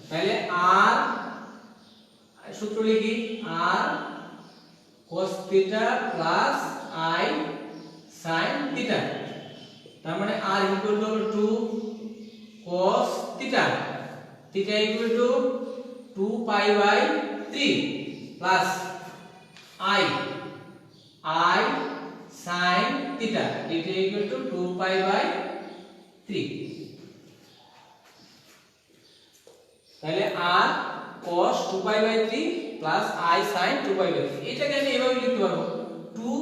তাহলে r সূত্র লিখি r cos theta plus i sin theta, তার মানে r equal to 2 cos theta, theta equal to 2 pi by 3 plus i sin theta, theta equal to 2 pi by 3। তাহলে r cos 2 pi by 3 plus i sin 2 pi by 3। এটাকে আমি এভাবে লিখতে পারবো 2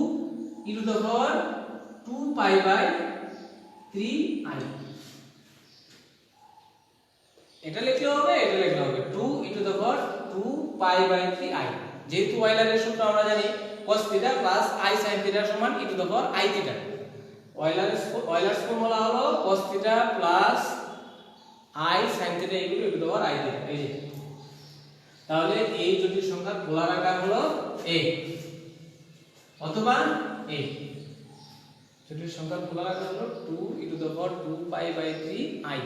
e to the power 2 pi by 3i। এটা লিখলে হবে, এটা লিখলে হবে 2 e to the power 2 pi by 3i। যেহেতু অয়লারের সূত্র আমরা জানি cos theta plus i sin theta সমান e to the power i theta. Euler's formula হলো cos theta plus i sin theta equal to e to the power i theta. এই যে তাহলে এই জটিল সংখ্যার পোলার আকার হলো a অথবা a। জটিল সংখ্যার পোলার আকার হলো 2 e to the power 2 pi by 3i।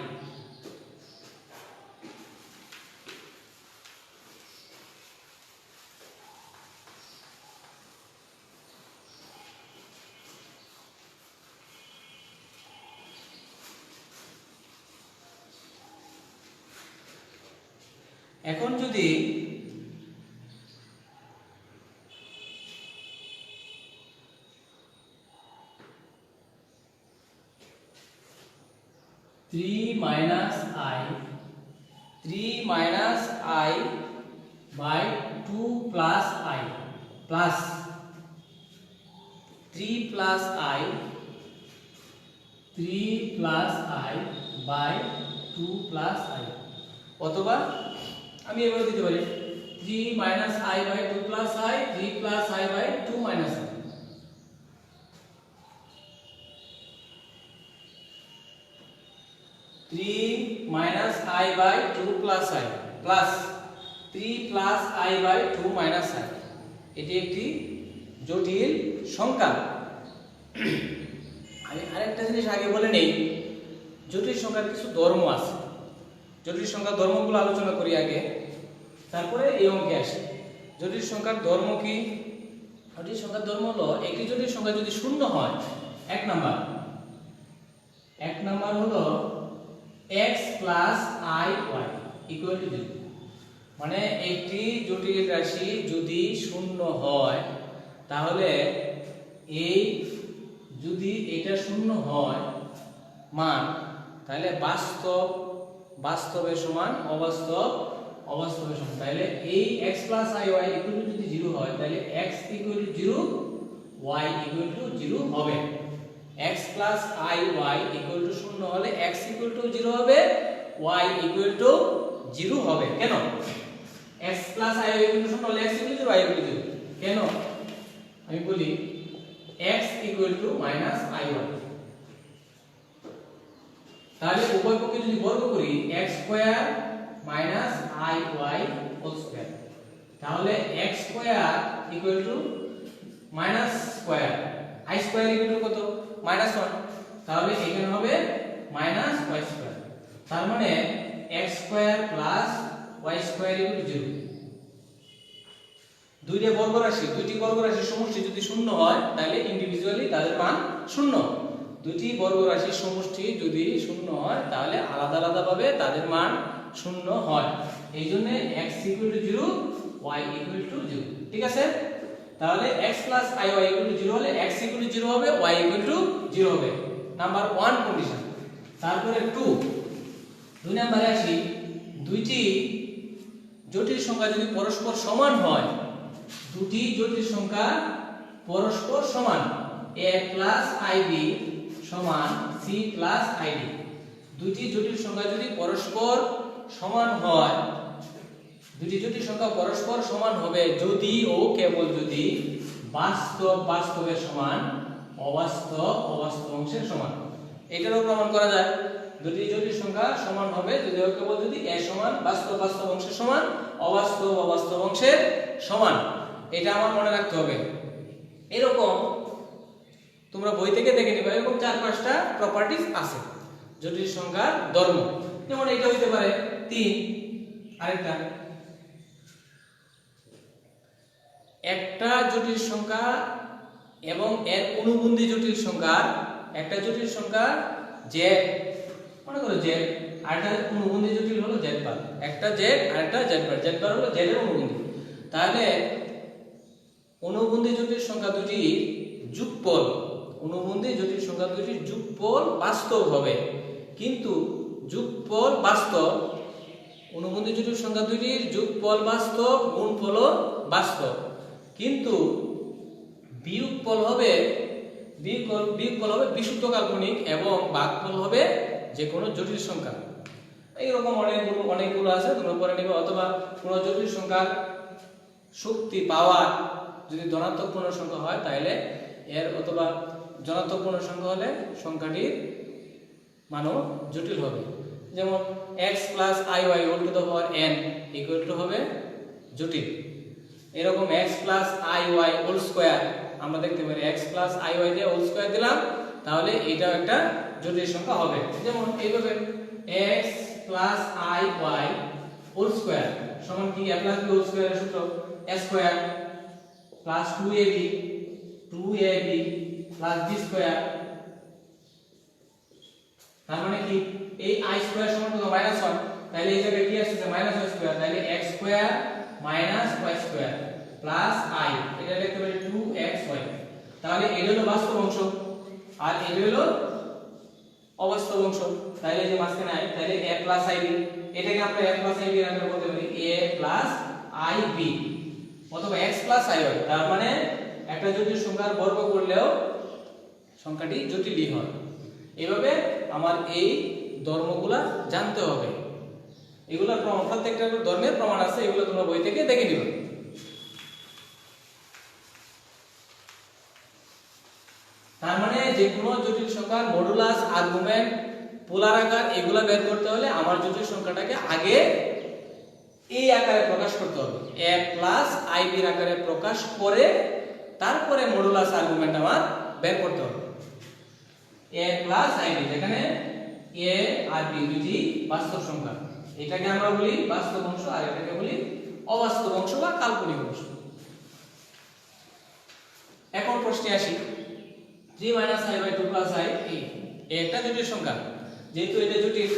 এখন যদি three minus i by 2 plus i plus 3 plus i by 2 plus i অথবা আমি এভাবে দিতে পারি 3 minus i by 2 plus i 3 plus i by 2 minus i। 3 minus i by 2 plus i plus 3 plus i by 2 minus i। এটি একটি জটিল সংখ্যা। আমি আরেকটা জিনিস আগে বলে নেই, জটিল সংখ্যার কিছু ধর্ম আছে। জটিল সংখ্যার ধর্মগুলো আলোচনা করি আগে, তারপরে এই অঙ্কে আসি। জটিল সংখ্যার ধর্ম কি? জটিল সংখ্যার ধর্ম হলো একটি জটিল সংখ্যা যদি শূন্য হয়, এক নাম্বার হলো x plus i y equal to 0। মানে একটি জটিল রাশি যদি শূন্য হয়, তাহলে এই যদি এটা শূন্য হয় মান, তাহলে বাস্তবের সমান অবাস্তবের সমান। তাহলে এই x plus i y equal two যদি 0 হয়, তাহলে x equal to 0, y equal to 0 হবে। x plus i y equal to 0 হলে x ইকুয়াল টু 0 হবে, y ইকুয়াল টু 0 হবে। কেন? x plus i y equal to 0 হলে x equal to 0, y equal to 0 কেন? আমি বলি x equal to minus i y। তাহলে উভয় পক্ষে যদি বর্গ করি x square minus i y whole square, তাহলে x square equal to minus square i square equal to কত? মাইনাস 1। তাহলে এখানে হবে মাইনাস y স্কয়ার। তার মানে x square plus y square equal to 0। দুইটি বর্গ রাশির সমষ্টি যদি শূন্য হয়, তাহলে ইন্ডিভিজুয়ালি তাদের মান শূন্য। দুইটি বর্গ রাশির সমষ্টি যদি শূন্য হয়, তাহলে আলাদা আলাদা ভাবে তাদের মান শূন্য হয়। এই জন্য x equal to 0, y equal to 0। ঠিক আছে? তাহলে x plus i y equal to 0 হলে x ইকুয়াল টু 0 হবে, y ইকুয়াল টু 0 হবে। Number 1 condition. তারপরে 2 নম্বরে আসি। দুইটি জটিল সংখ্যা যদি পরস্পর সমান হয়, দুটি জটিল সংখ্যা পরস্পর সমান, a প্লাস ib সমান c প্লাস id। দুটি জটিল সংখ্যা যদি পরস্পর সমান হয়, দুটি জটিল সংখ্যা পরস্পর সমান হবে যদি ও কেবল যদি বাস্তবের সমান, অবাস্তব অংশের সমান। এটারও প্রমাণ করা যায়। দুটি জটিল সংখ্যা সমান হবে যদি ও কেবল যদি a সমান বাস্তব অংশের সমান, অবাস্তব অংশের সমান। এটা আমার মনে রাখতে হবে। এরকম তোমরা বই থেকে দেখে নিবা, এরকম 4-5টা প্রপার্টিজ আছে জটিল সংখ্যার ধর্ম। যেমন এটা হইতে পারে 3, আরেকটা একটা জটিল সংখ্যা এবং এর অনুবন্ধী জটিল সংখ্যার, একটা জটিল সংখ্যা z, মনে করো z, আরেকটা অনুবন্ধী জটিল হলো z বার। একটা z আরেকটা z বার হলো z এর অনুবন্ধী। তাহলে অনুবন্ধী জটিল সংখ্যা দুটির যোগফল, অনুবন্ধী জটিল সংখ্যা দুটির যোগফল বাস্তব হবে, কিন্তু যোগফল বাস্তব, অনুবন্ধী জটিল সংখ্যা দুটির যোগফল বাস্তব, গুণফল বাস্তব, কিন্তু বিয়োগফল হবে বিশুদ্ধ কাল্পনিক এবং ভাগফল হবে যে কোনো জটিল সংখ্যা। এইরকম অনেকগুলো আছে, তোমরা পরে নিবে। অথবা কোনো জটিল সংখ্যার শক্তি পাওয়ার যদি ধনাত্মক পূর্ণ সংখ্যা হয়, তাহলে এর, অথবা ধনাত্মক পূর্ণ সংখ্যা হলে সংখ্যাটির মানও জটিল হবে। যেমন x plus i y whole to the power n equal to হবে জটিল। এরকম x plus i y whole square আমরা দেখতে পারি, x প্লাস i y দিয়ে হোল স্কয়ার দিলাম, তাহলে এটাও একটা জটিল সংখ্যা হবে। যেমন এইভাবে x plus i y whole square সমান কি a প্লাস b হোল স্কয়ারের সূত্র a square plus 2ab plus b square. তার মানে কি এই i স্কয়ার সমান কত? -1। তাহলে এই জায়গায় কি আসছে? -y square. তাহলে x square minus y square plus i, এটা লিখতে পারি 2xy। তাহলে এটা হলো বাস্তব অংশ আর এটা হলো অবাস্তব অংশ। তাহলে এই যে মাঝখানে i, তাহলে a প্লাস ib, এটাকে আমরা a প্লাস ib এর আকারে বলতে পারি a প্লাস ib অথবা x প্লাস iy। তার মানে একটা জটিল সংখ্যার বর্গ করলেও সংখ্যাটি জটিলই হয়। এইভাবে আমার এই ধর্মগুলা জানতে হবে। এগুলোর প্রমাণ, প্রত্যেকটা ধর্মের প্রমাণ আছে, এগুলো তোমরা বই থেকে দেখে নিবে। তার মানে যে কোনো জটিল সংখ্যার মডুলাস, আর্গুমেন্ট, পোলার আকার এগুলা বের করতে হলে আমার জটিল সংখ্যাটাকে আগে এই আকারে প্রকাশ করতে হবে, a প্লাস ib এর আকারে প্রকাশ করে তারপরে মডুলাস আর্গুমেন্ট আমার বের করতে হবে। a প্লাস ib, যেখানে a আর b দুটি বাস্তব সংখ্যা। এটাকে আমরা বলি বাস্তব অংশ আর এটাকে বলি অবাস্তব অংশ বা কাল্পনিক অংশ। এখন প্রশ্নে আসি, 3 - i/2 + i এই একটা জটিল সংখ্যা, যেহেতু এটা জটিল,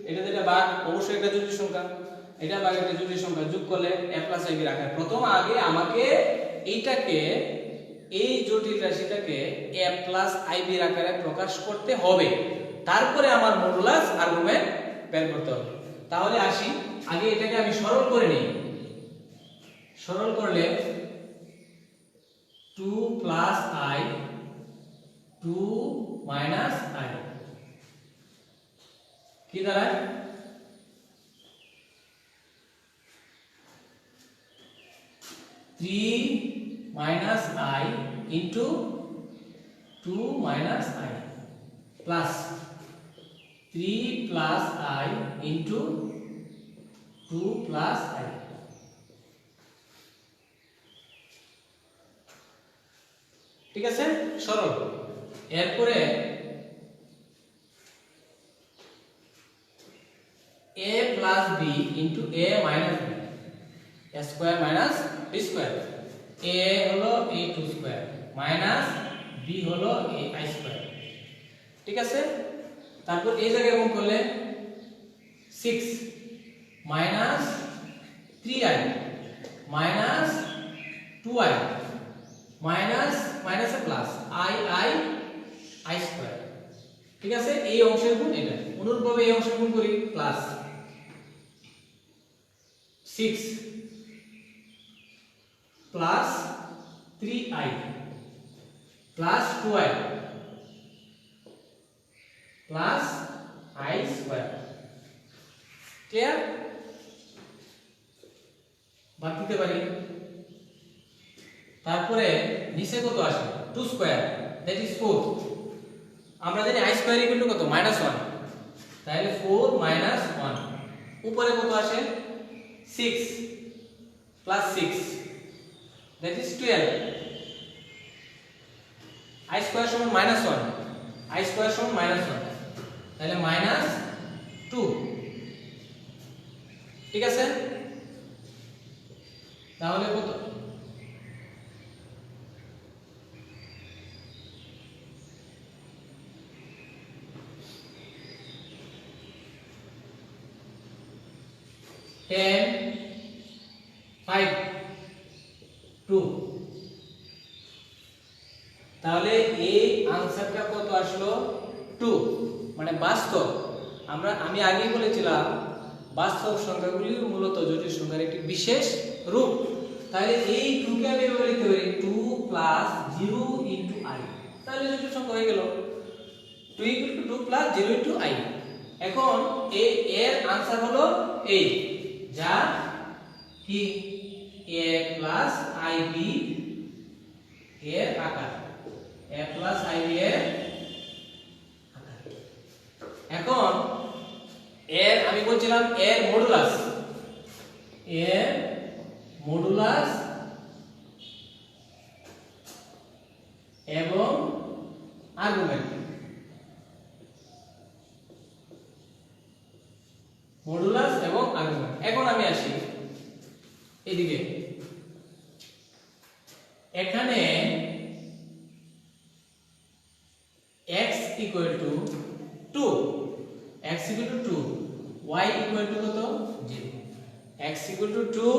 এটা যেটা ভাগ অবশ্যই একটা জটিল সংখ্যা, এটা ভাগ একটা জটিল সংখ্যা, যোগ করলে a + ib রাখা। প্রথম আগে আমাকে এইটাকে, এই জটিল রাশিটাকে a + ib আকারে প্রকাশ করতে হবে, তারপরে আমার মডুলাস আর্গুমেন্ট বের করতে হবে। তাহলে আসি, আগে এটাকে আমি সরল করে নিই। সরল করলে 2 + i 2 - i কি দাঁড়ায়? 3 - i into 2 - i plus 3 + i into 2 + i। ঠিক আছে, সরল। এরপরে a plus b into a minus b, a square minus b square, a হলো a2 square minus b হলো ai square। ঠিক আছে, তারপর এই জায়গায় গুণ করলে 6 minus 3i minus 2i minus minus a plus i square। ঠিক আছে, এই অংশের গুণ এটা। অনুরূপভাবে এই অংশের গুণ করি, plus 6 plus 3i plus 2i plus i square। Clear? বাদ দিতে পারি। তারপরে নিচে কত আসে? 2 স্কয়ার, দ্যাট ইজ 4। আমরা জানি i স্কয়ার ইকুয়াল টু কত? -1। তাহলে 4 - 1। উপরে কত আসে? 6 plus 6, that is 12। i square সমান -1, i স্কয়ার সমান -1, তাহলে -2। ঠিক আছে, তাহলে কত? 10 5 2। তাহলে এই आंसरটা কত আসলো? 2। মানে বাস্তব। আমি আগেই বলেছিলাম বাস্তব সংখ্যাগুলি মূলত জটিল সংখ্যার একটি বিশেষ রূপ। তাহলে এই 2 কে আমি এভাবে লিখতে পারি 2 + 0 * i। তাহলে জটিল সংখ্যা হয়ে গেল 2 = 2 + 0 * i। এখন এর आंसर হলো এই, যা কি a + ib এর আকার, a + ib এর আকার। এখন এর আমি বলছিলাম এর মডুলাস এবং আর্গুমেন্ট। মডুলাস এবং আর্গুমেন্ট। এখন আমি আসি এদিকে, এখানে x = 2, x = 2, y = কত? 0। x = 2,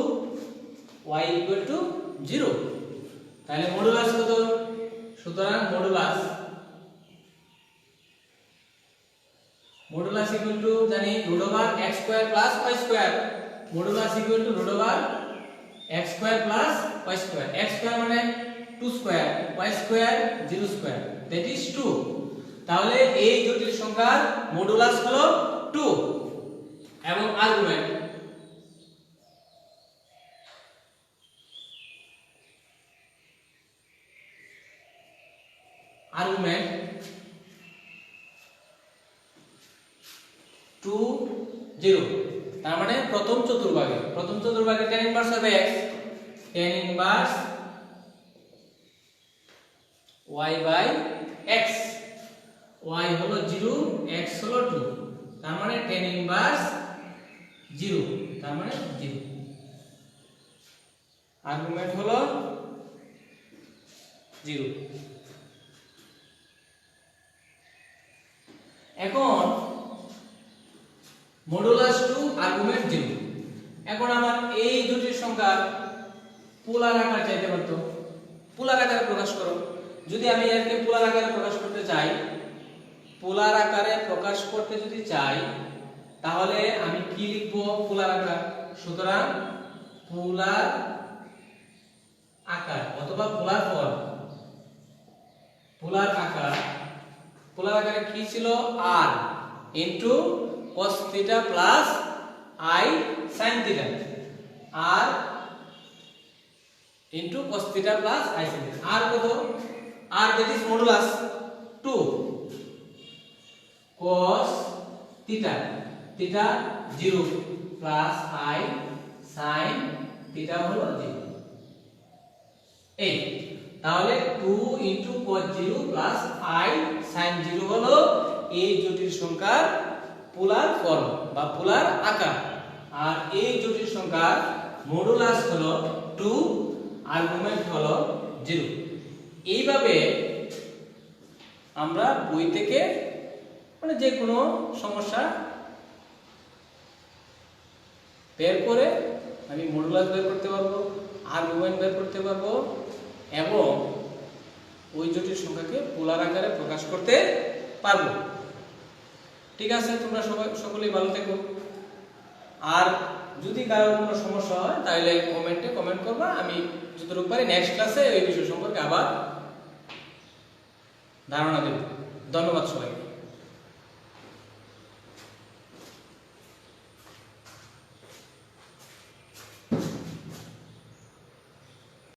y = 0। তাহলে মডুলাস কত? সুতরাং মডুলাস জানি √x² + y²। Modulus √x² + y²। x² মানে 2 square, y² 0 square, that is 2। তাহলে এই জটিল সংখ্যার মডুলাস হলো 2 এবং আর্গুমেন্ট 2 0। তার মানে প্রথম চতুর্ভাগে tan ইনভার্স হবে x, tan inverse y/x। y হলো 0 x হলো 2, তার মানে tan ইনভার্স 0, তার মানে 0। আর্গুমেন্ট হলো 0। এখন মডুলাস 2 আর্গুমেন্ট 0। এখন আমার এই দুটির সংখ্যা পোলার আকার চাইতে পারতো, পোলার আকারে প্রকাশ করো। যদি আমি এরকে পোলার আকারে প্রকাশ করতে চাই, পোলার আকারে প্রকাশ করতে যদি চাই, তাহলে আমি কি লিখবো? পোলার আকার। সুতরাং পোলার আকার অথবা পোলার ফর্ম। পোলার আকার, পোলার আকারে কি ছিল? r into cos theta plus i sin theta, r into cos theta plus i sin theta. r কত? r that is modulus 2 cos theta, theta 0 plus i sin theta হলো 0। এই তাহলে 2 into cos 0 plus i sin 0 হলো এই জটিল সংখ্যার polar form বা পোলার আকার। আর এই জটিল সংখ্যার মডুলাস হলো 2, আর্গুমেন্ট হলো 0। এইভাবে আমরা বই থেকে মানে যে কোনো সমস্যা বের করে আমি মডুলাস বের করতে পারবো, আর্গুমেন্ট বের করতে পারবো এবং ওই জটিল সংখ্যাকে পোলার আকারে প্রকাশ করতে পারবো। ঠিক আছে, তোমরা সকলেই ভালো থেকো। আর যদি কারো কোনো সমস্যা হয় তাহলে কমেন্টে কমেন্ট করবা, আমি যতটুকু পারি নেক্সট ক্লাসে এই বিষয় সম্পর্কে আবার ধারণা দেব। ধন্যবাদ সবাইকে।